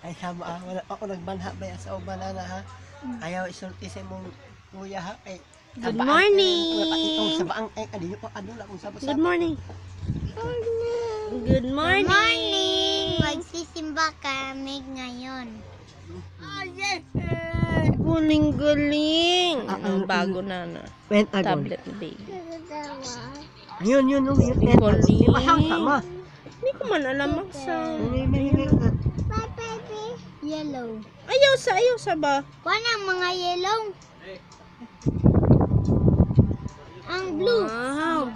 Ay sama wala pa ako nagbanha ba sa uban ana ha. Ayaw isulti sa mong kuya ha. Ay Good morning. Sa baang ay adinyo pa adula kung sabo. Good morning. Good morning. Morning! Magsisimba kami ngayon. Guling-guling. Bago na Wait agon. tablet ni baby. Yun yun yun. Guling. Mahang sama. Hindi ko man alam sa Bye, baby. Yellow. ayaw sa ba? Kuha ng mga yellow. Ang blue. Wow.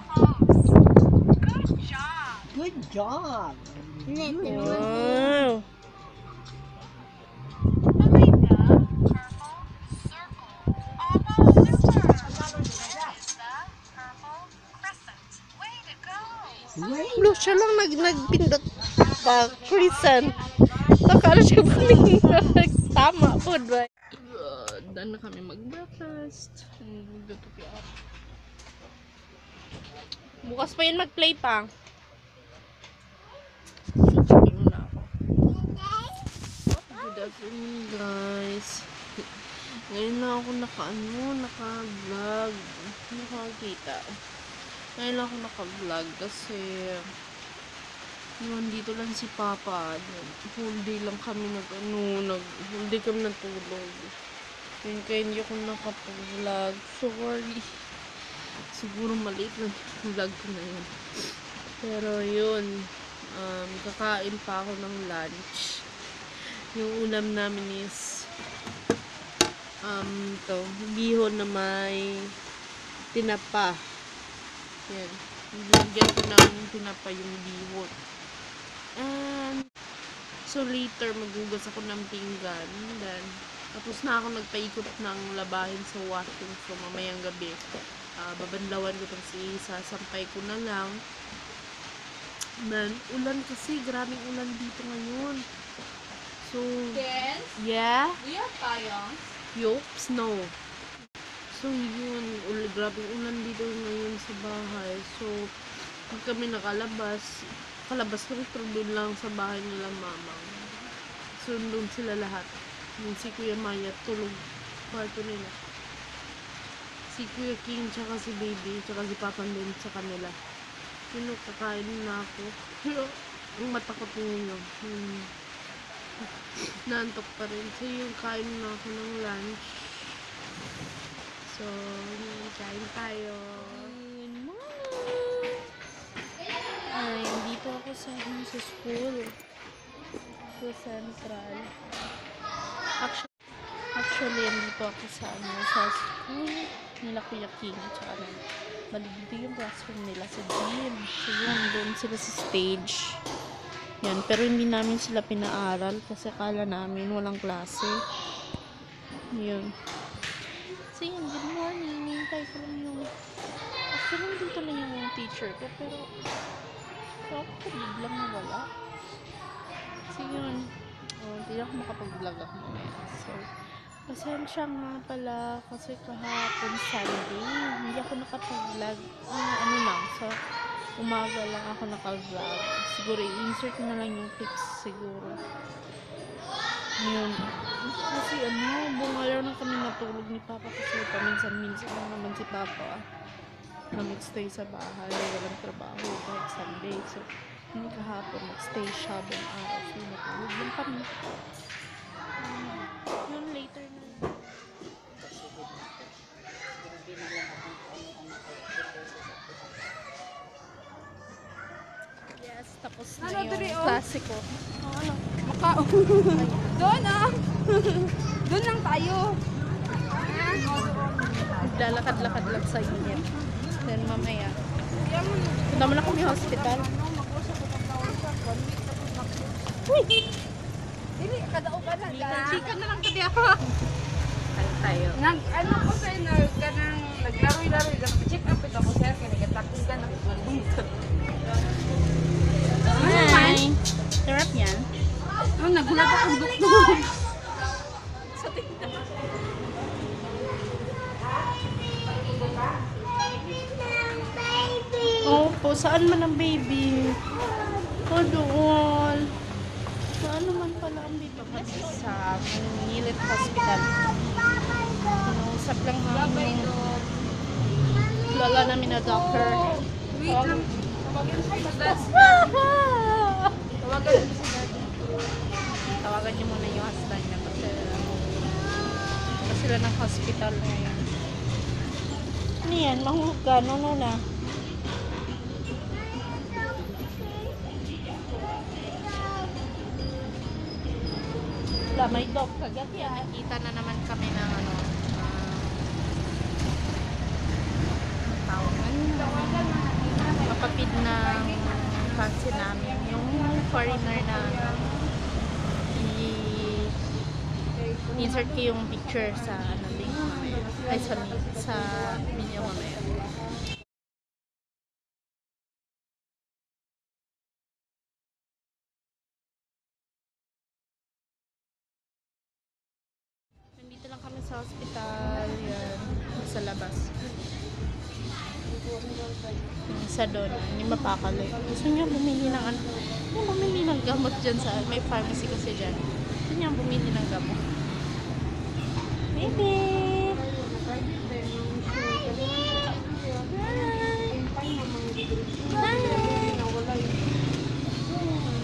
Good job. Wow. Blue siya lang nagpindot pa crescent. Takala siya bumingag. Tama po ba? Dan na kami mag-breakfast. Bukas pa yun mag-play pa. Good afternoon guys. Ngayon na ako naka-vlog. Nakakita. Ngayon lang ako naka-vlog kasi nandito lang si Papa. Whole day lang kami whole day kami natulog. Yun kaya hindi ako nakapag-vlog. Sorry. Siguro maliit na vlog ko na yun. Pero yun, kakain pa ako ng lunch. Yung ulam namin is bihon na may tinapa. Yan. Nilagyan ko ng tinapa yung bihon. And so later magugas ako ng pinggan. Then tapos na ako nagpaikot ng labahin sa washroom. So mamayang gabi babanlawan ko tapos isasampay ko na lang. Then ulan kasi, grabing ulan dito ngayon. So Yes? yeah. We are payong. Yup, snow. So yun, grabing ulan dito ngayon sa bahay. So pag kami kalabas kami pero doon lang sa bahay nila mamang. So doon sila lahat. Yung si Kuya Maya tulog kwarto nila. Si Kuya King tsaka si Baby tsaka si Papa din sa kanila. Yun, kakain na ako. Pero ang matakot ninyo. Naantok pa rin. So yung kain na ako ng lunch. So yun, kain tayo. Good morning! Ay, dito ako sa school. Sa Central. Actually, andito ako sa school nila Kuya King tsaka dito yung classroom nila sa gym. So yun, doon sila sa stage. Yan, pero hindi namin sila pinaaral kasi akala namin walang klase. Yun. So yun, good morning. Hintay ko lang yung actually dito na yung teacher ko pero ako biglang nawala. So yun, hindi ako makapag-vlog ako mamaya. So pasensya nga pala kasi kahapon Sunday hindi ako nakapag-vlog. Sa umaga lang ako naka-vlog. Siguro i-insert ko na lang yung clips siguro. Yun. Kasi buong araw na kami natulog ni Papa kasi paminsan-minsan lang naman si Papa nag-stay sa bahay. Walang trabaho kahit Sunday. So yung kahapon nag-stay siya buong araw. So natulog lang kami. Yun later na. Yes, tapos na yung klase ko. Makao. Doon Doon lang tayo. Lalakad-lakad lang sa init. Then mamaya. Punta mo na kami hospital. Dili, kadaugan na ka. Chika na lang kadi ako. Ano tayo? Ano ko sa'yo na naglaro-laro. Check up ito ko sa'yo. Kinagatakugan na. Hi! Sarap yan. Nagulat akong doktor. Sa tingnan. Opo, saan man ang baby? O doon. Saan naman pala ang Dito kami sa Nilit Hospital. Usap lang namin yung lola namin na doctor. Wait lang. Tawagin mo si dad. Tawagan mo si dad. Tawagan niyo muna yung husband niya kasi sila ng hospital ngayon. Ano yan? Mahulog ka? No na. May dog kagat yan. Nakita na naman kami ng ano, kapatid ng fancy namin. Yung foreigner na insert ko yung picture sa ano, link mamaya. Ay, sa video mamaya. Nandito lang kami sa hospital. Yan. Sa labas. Yung isa doon. Hindi mapakali. Gusto niya bumili ng ano. Yung bumili ng gamot dyan sa... May pharmacy kasi dyan. Gusto niya bumili ng gamot. Baby!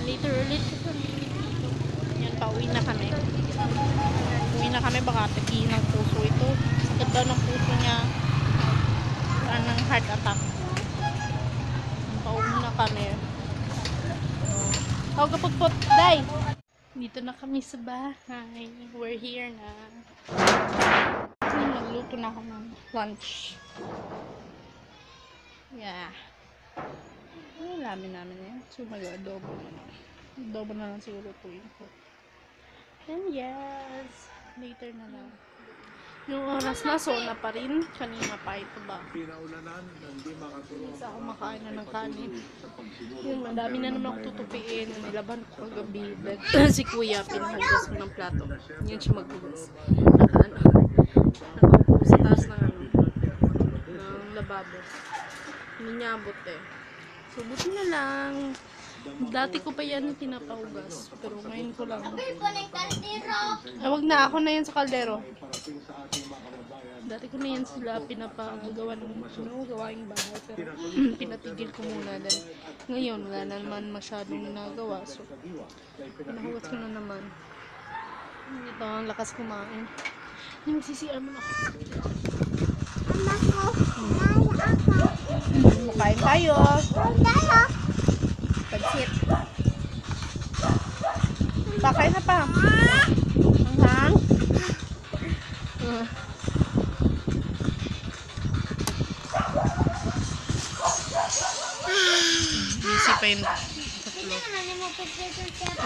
Later. Yan, pauwi na kami. Uwi na kami, baka tagi ng puso ito. Sakit daw ng puso niya. Saan ng heart attack. Pauwi na kami. Huwag kapagpot, day! Dito na kami sa bahay. We're here na. Nagluto na ako ng lunch. Yeah. Ang lamin namin yan. So mag-adobo na lang. Adobo na lang siguro tuwing ko. And yes, later na lang. Yung oras na, na pa rin. Kanina pa ito ba? Isa ako makain na ng kanin. Yung madami na naman ako tutupiin. Nilaban ko kagabi. Si kuya, pinahugas ko ng plato. Yan siya maghugas. Nakaupo sa taas ng ng lababo. Hindi niya abot eh. So, buti na lang. Dati ko pa yan pinapahugas. Pero ngayon ko lang. Wag na, ako na yan sa kaldero. Dati ko na yan sila pinapagawa ng gawaing bahay. Pero pinatigil ko muna. Dahil ngayon, wala na naman masyadong nagawa. So, pinahugas ko na naman. Ito, ang lakas kumain. Yung CCR mo na ako. Makain tayo. Pagsit. Pakain na pa. Hang. Busy pa yung tatlo.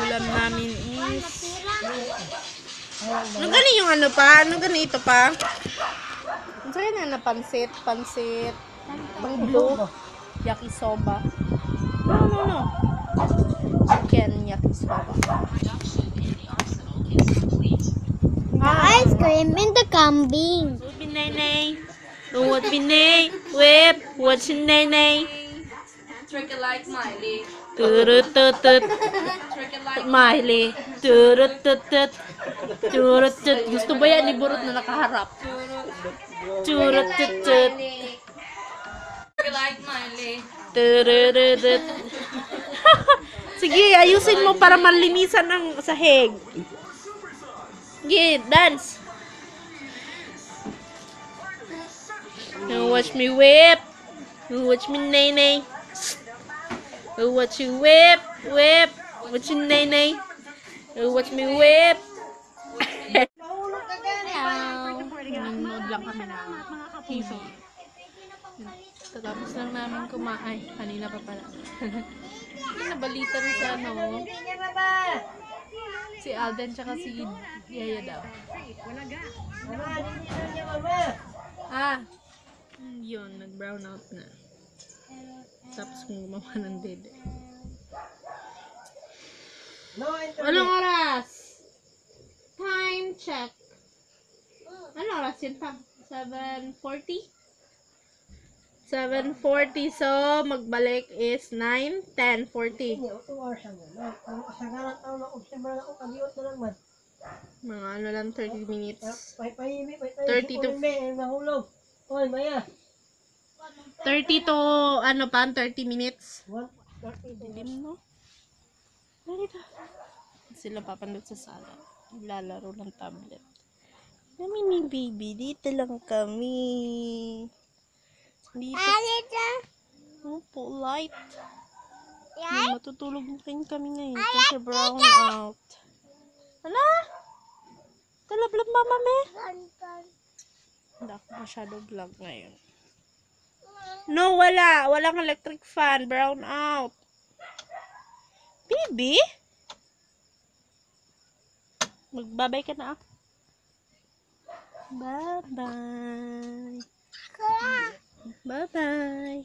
Ulam namin is... Ano gani yung ano pa? Ano gani ito pa? Ano sa'yo na pansit? Pansit. Bang blue. Yakisoba. No. Chicken yakisoba. Ice cream in the kambing. What be nay? What be nay? Whip. What's your nay? Trick it like Miley. Turut-tut-tut. Trick it like Miley. Turut-tut-tut. Turut-tut. Gusto ba yan? Iburot na nakaharap. Turut-tut-tut. Trick it like Miley. Turut-tut. Sige, ayusin mo para malinisan ang sahig. Sige, dance. Watch me whip. Watch me nay. Watch you whip. Watch you nay. Watch me whip. Nanonood lang kami na TV. Tatapos lang namin kumain. Kanina pa pala. Nabalita rin sa ano. Si Alden tsaka si Yaya daw. Yun, nag-brown out na. Tapos kung gumawa ng dede. Anong oras? Time check. Anong oras yun pa? 7:40? 7:40. So, magbalik is 9, 10:40. Hindi, 2 hours ang gano'n. Ang kasagaran ako na observer ako, kabiot na lang man. Mga ano lang, 30 minutes. Pahimik, 30 to- mahulog. Oy, Maya. 30 to, ano pa, 30 minutes. 1:30. Dilim, no? Narito. Sila papandot sa sala. Lalaro ng tablet. Kami ni baby, dito lang kami. Dito. Oh, polite. Matutulog na rin kami ngayon kasi brown out. Ano? Talablog mama me? Hindi ako masyado vlog ngayon. No, wala. Walang electric fan. Brown out. Baby? Magbabay ka na. Bye-bye. Bye-bye.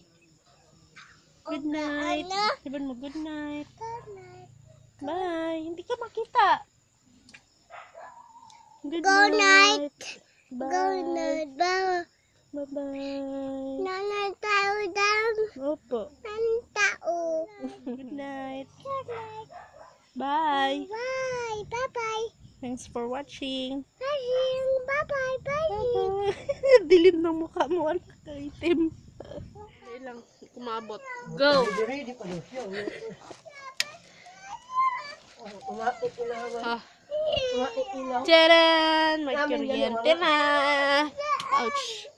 Good night. Sabihin mo good night. Bye. Hindi ka makita. Good night. Bye. Good night. Bye. Bye-bye. Nanay tao daw. Opo. Nanay tao. Good night. Good night. Bye. Bye. Bye-bye. Thanks for watching. Bye. Bye-bye. Bye. Bye. Dilim ng mukha mo. Anak ka itim. Ilang kumabot. Go! Ready pa daw siya. Umatik ilaw. Ah. Umatik ilaw. Tcharan! May kuryente na. Ouch.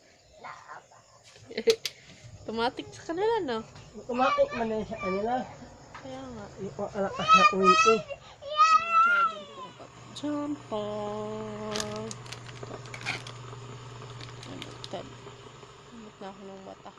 Tumatik sa kanila, no? Umatik man na sa kanila. Kaya nga. Yung alakas na uwinti. Jump on. Ano na ako ng mata.